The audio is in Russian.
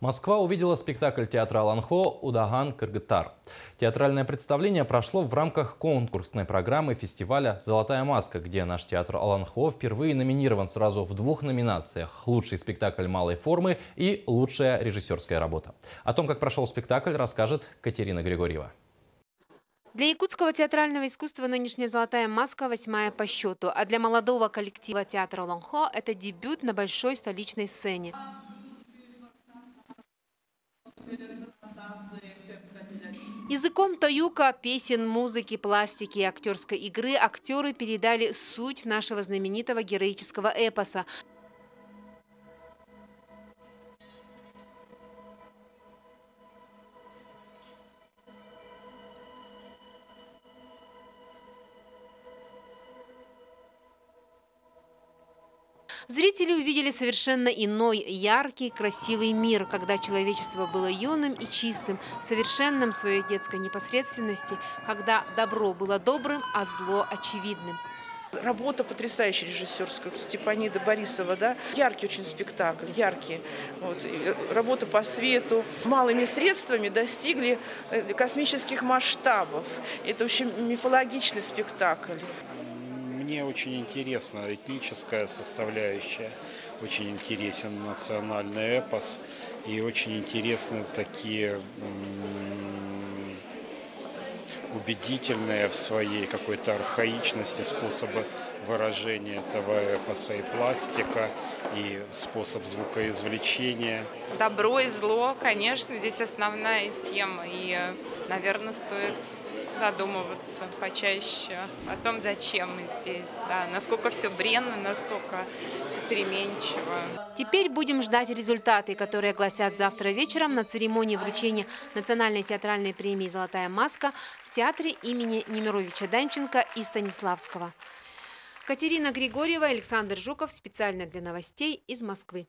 Москва увидела спектакль театра Аланхо «Удаган Кыргыттар». Театральное представление прошло в рамках конкурсной программы фестиваля «Золотая маска», где наш театр Аланхо впервые номинирован сразу в двух номинациях – «Лучший спектакль малой формы» и «Лучшая режиссерская работа». О том, как прошел спектакль, расскажет Катерина Григорьева. Для якутского театрального искусства нынешняя «Золотая маска» 8-я по счету, а для молодого коллектива театра Аланхо это дебют на большой столичной сцене. Языком таюка, песен, музыки, пластики и актерской игры актеры передали суть нашего знаменитого героического эпоса. Зрители увидели совершенно иной, яркий, красивый мир, когда человечество было юным и чистым, совершенным в своей детской непосредственности, когда добро было добрым, а зло очевидным. Работа потрясающая режиссерская, Степанида Борисова, да? Яркий очень спектакль, яркий. Вот. Работа по свету. Малыми средствами достигли космических масштабов. Это очень мифологичный спектакль. Мне очень интересна этническая составляющая, очень интересен национальный эпос и очень интересны такие убедительные в своей какой-то архаичности способы выражения этого эпоса, и пластика, и способ звукоизвлечения. Добро и зло, конечно, здесь основная тема, и, наверное, стоит задумываться почаще о том, зачем мы здесь, да, насколько все бренно, насколько все переменчиво. Теперь будем ждать результаты, которые огласят завтра вечером на церемонии вручения Национальной театральной премии «Золотая маска» в театре имени Немировича Данченко и Станиславского. Катерина Григорьева, Александр Жуков. Специально для новостей из Москвы.